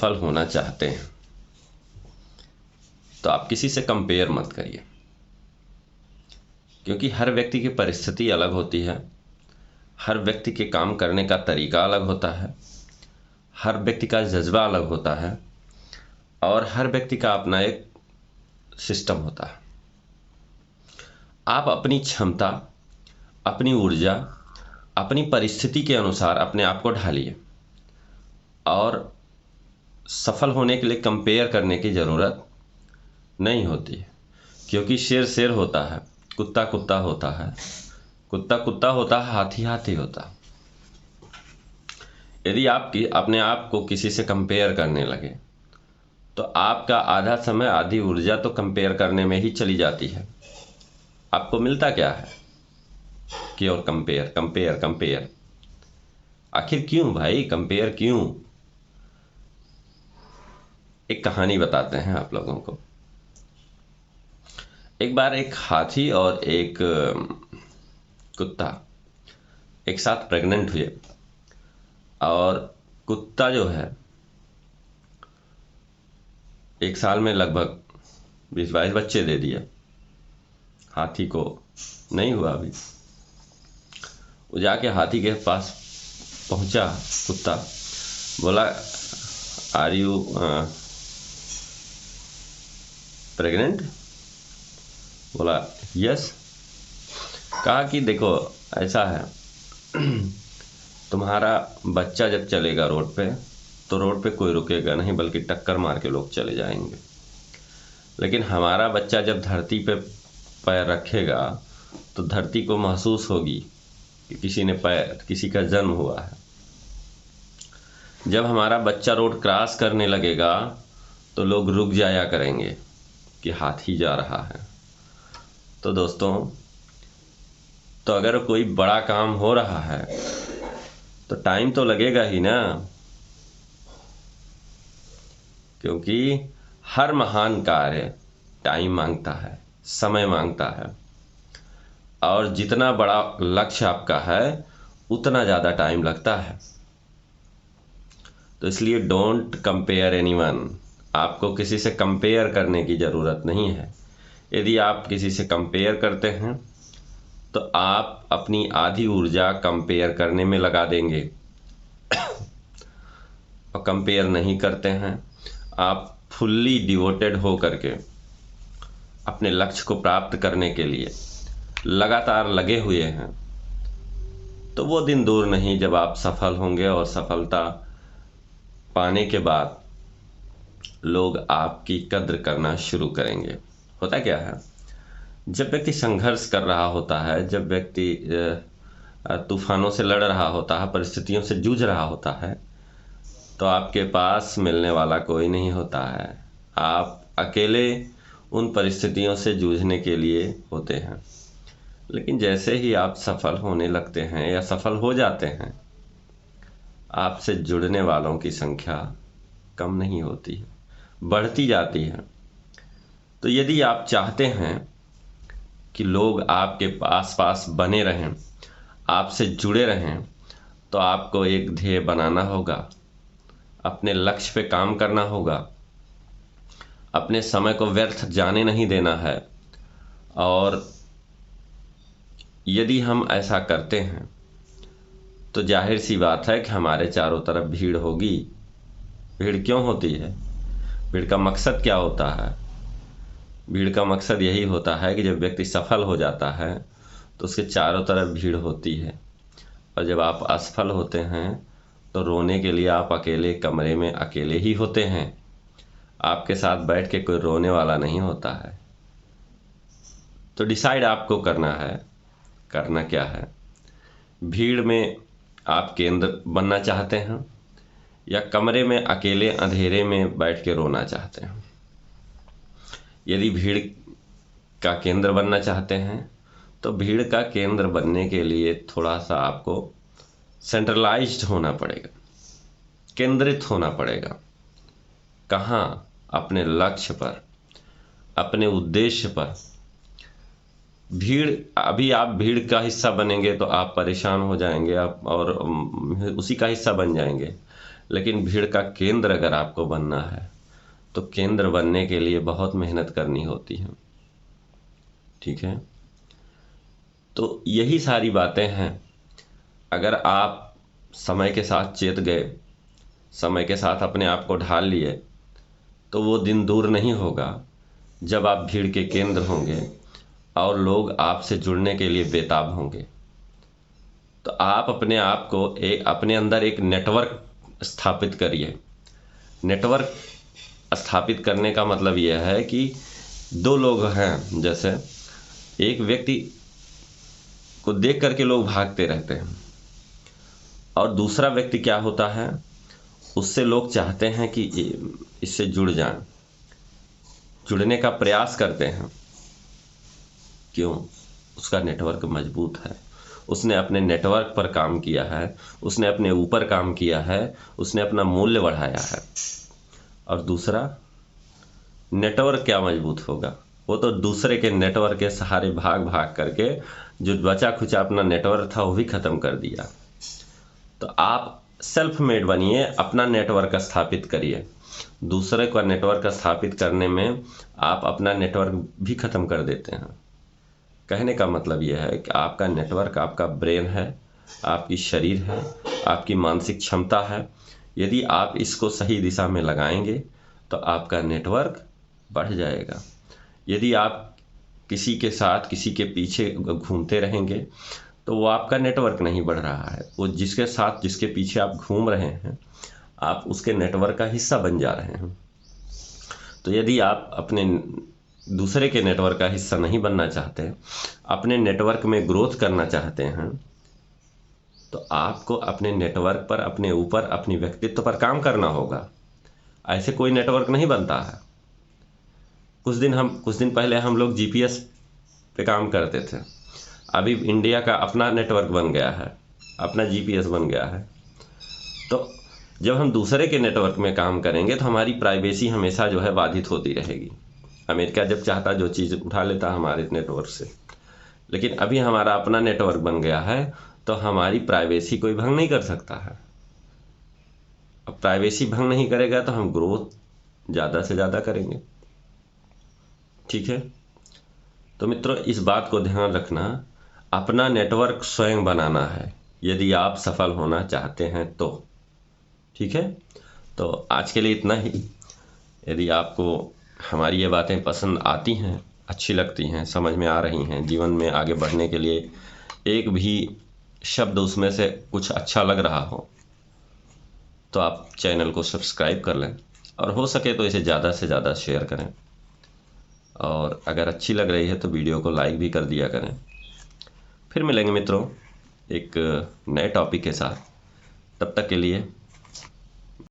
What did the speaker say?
फल होना चाहते हैं तो आप किसी से कंपेयर मत करिए, क्योंकि हर व्यक्ति की परिस्थिति अलग होती है, हर व्यक्ति के काम करने का तरीका अलग होता है, हर व्यक्ति का जज्बा अलग होता है और हर व्यक्ति का अपना एक सिस्टम होता है। आप अपनी क्षमता, अपनी ऊर्जा, अपनी परिस्थिति के अनुसार अपने आप को ढालिए और सफल होने के लिए कंपेयर करने की ज़रूरत नहीं होती है, क्योंकि शेर शेर होता है, कुत्ता कुत्ता होता है, कुत्ता कुत्ता होता है, हाथी हाथी होता है। यदि आप अपने आप को किसी से कंपेयर करने लगे तो आपका आधा समय, आधी ऊर्जा तो कंपेयर करने में ही चली जाती है। आपको मिलता क्या है? केवल कंपेयर कंपेयर कंपेयर। आखिर क्यों भाई कंपेयर क्यों? एक कहानी बताते हैं आप लोगों को। एक बार एक हाथी और एक कुत्ता एक साथ प्रेग्नेंट हुए और कुत्ता जो है 1 साल में लगभग 20-22 बच्चे दे दिए। हाथी को नहीं हुआ अभी। वो जाके हाथी के पास पहुंचा, कुत्ता बोला, आर यू प्रेग्नेंट? बोला यस। कहा कि देखो ऐसा है, तुम्हारा बच्चा जब चलेगा रोड पे तो रोड पे कोई रुकेगा नहीं, बल्कि टक्कर मार के लोग चले जाएंगे। लेकिन हमारा बच्चा जब धरती पे पैर रखेगा तो धरती को महसूस होगी कि किसी का जन्म हुआ है। जब हमारा बच्चा रोड क्रॉस करने लगेगा तो लोग रुक जाया करेंगे कि हाथी जा रहा है। तो दोस्तों, तो अगर कोई बड़ा काम हो रहा है तो टाइम तो लगेगा ही ना, क्योंकि हर महान कार्य टाइम मांगता है, समय मांगता है, और जितना बड़ा लक्ष्य आपका है उतना ज़्यादा टाइम लगता है। तो इसलिए डोंट कंपेयर एनीवन। आपको किसी से कंपेयर करने की ज़रूरत नहीं है। यदि आप किसी से कंपेयर करते हैं तो आप अपनी आधी ऊर्जा कंपेयर करने में लगा देंगे और कंपेयर नहीं करते हैं, आप फुल्ली डिवोटेड हो करके अपने लक्ष्य को प्राप्त करने के लिए लगातार लगे हुए हैं, तो वो दिन दूर नहीं जब आप सफल होंगे और सफलता पाने के बाद लोग आपकी कद्र करना शुरू करेंगे। होता क्या है, जब व्यक्ति संघर्ष कर रहा होता है, जब व्यक्ति तूफानों से लड़ रहा होता है, परिस्थितियों से जूझ रहा होता है, तो आपके पास मिलने वाला कोई नहीं होता है। आप अकेले उन परिस्थितियों से जूझने के लिए होते हैं। लेकिन जैसे ही आप सफल होने लगते हैं या सफल हो जाते हैं, आपसे जुड़ने वालों की संख्या कम नहीं होती है, बढ़ती जाती है। तो यदि आप चाहते हैं कि लोग आपके पास बने रहें, आपसे जुड़े रहें, तो आपको एक ध्येय बनाना होगा, अपने लक्ष्य पे काम करना होगा, अपने समय को व्यर्थ जाने नहीं देना है। और यदि हम ऐसा करते हैं तो जाहिर सी बात है कि हमारे चारों तरफ भीड़ होगी। भीड़ क्यों होती है? भीड़ का मकसद क्या होता है? भीड़ का मकसद यही होता है कि जब व्यक्ति सफल हो जाता है तो उसके चारों तरफ भीड़ होती है, और जब आप असफल होते हैं तो रोने के लिए आप अकेले कमरे में अकेले ही होते हैं। आपके साथ बैठ के कोई रोने वाला नहीं होता है। तो डिसाइड आपको करना है, करना क्या है। भीड़ में आप केंद्र बनना चाहते हैं या कमरे में अकेले अंधेरे में बैठ के रोना चाहते हैं? यदि भीड़ का केंद्र बनना चाहते हैं तो भीड़ का केंद्र बनने के लिए थोड़ा सा आपको सेंट्रलाइज्ड होना पड़ेगा, केंद्रित होना पड़ेगा। कहाँ? अपने लक्ष्य पर, अपने उद्देश्य पर। अभी आप भीड़ का हिस्सा बनेंगे तो आप परेशान हो जाएंगे, आप और उसी का हिस्सा बन जाएंगे। लेकिन भीड़ का केंद्र अगर आपको बनना है तो केंद्र बनने के लिए बहुत मेहनत करनी होती है। ठीक है, तो यही सारी बातें हैं। अगर आप समय के साथ चेत गए, समय के साथ अपने आप को ढाल लिए, तो वो दिन दूर नहीं होगा जब आप भीड़ के केंद्र होंगे और लोग आपसे जुड़ने के लिए बेताब होंगे। तो आप अपने आप को अपने अंदर एक नेटवर्क स्थापित करिए। नेटवर्क स्थापित करने का मतलब यह है कि दो लोग हैं, जैसे एक व्यक्ति को देख करके लोग भागते रहते हैं और दूसरा व्यक्ति क्या होता है, उससे लोग चाहते हैं कि इससे जुड़ जाएं, जुड़ने का प्रयास करते हैं। क्यों? उसका नेटवर्क मजबूत है, उसने अपने नेटवर्क पर काम किया है, उसने अपने ऊपर काम किया है, उसने अपना मूल्य बढ़ाया है। और दूसरा नेटवर्क क्या मजबूत होगा, वो तो दूसरे के नेटवर्क के सहारे भाग भाग करके जो बचा खुचा अपना नेटवर्क था वो भी खत्म कर दिया। तो आप सेल्फ मेड बनिए, अपना नेटवर्क स्थापित करिए। दूसरे का नेटवर्क स्थापित करने में आप अपना नेटवर्क भी खत्म कर देते हैं। कहने का मतलब यह है कि आपका नेटवर्क आपका ब्रेन है, आपकी शरीर है, आपकी मानसिक क्षमता है। यदि आप इसको सही दिशा में लगाएंगे तो आपका नेटवर्क बढ़ जाएगा। यदि आप किसी के साथ किसी के पीछे घूमते रहेंगे तो वो आपका नेटवर्क नहीं बढ़ रहा है, वो जिसके साथ जिसके पीछे आप घूम रहे हैं आप उसके नेटवर्क का हिस्सा बन जा रहे हैं। तो यदि आप अपने दूसरे के नेटवर्क का हिस्सा नहीं बनना चाहते, अपने नेटवर्क में ग्रोथ करना चाहते हैं, तो आपको अपने नेटवर्क पर, अपने ऊपर, अपनी व्यक्तित्व पर काम करना होगा। ऐसे कोई नेटवर्क नहीं बनता है। कुछ दिन पहले हम लोग जीपीएस पे काम करते थे, अभी इंडिया का अपना नेटवर्क बन गया है, अपना जीपीएस बन गया है। तो जब हम दूसरे के नेटवर्क में काम करेंगे तो हमारी प्राइवेसी हमेशा जो है बाधित होती रहेगी। अमेरिका जब चाहता जो चीज़ उठा लेता हमारे नेटवर्क से, लेकिन अभी हमारा अपना नेटवर्क बन गया है तो हमारी प्राइवेसी कोई भंग नहीं कर सकता है। अब प्राइवेसी भंग नहीं करेगा तो हम ग्रोथ ज़्यादा से ज़्यादा करेंगे। ठीक है, तो मित्रों इस बात को ध्यान रखना, अपना नेटवर्क स्वयं बनाना है यदि आप सफल होना चाहते हैं तो। ठीक है, तो आज के लिए इतना ही। यदि आपको हमारी ये बातें पसंद आती हैं, अच्छी लगती हैं, समझ में आ रही हैं, जीवन में आगे बढ़ने के लिए एक भी शब्द उसमें से कुछ अच्छा लग रहा हो, तो आप चैनल को सब्सक्राइब कर लें और हो सके तो इसे ज़्यादा से ज़्यादा शेयर करें। और अगर अच्छी लग रही है तो वीडियो को लाइक भी कर दिया करें। फिर मिलेंगे मित्रों एक नए टॉपिक के साथ, तब तक के लिए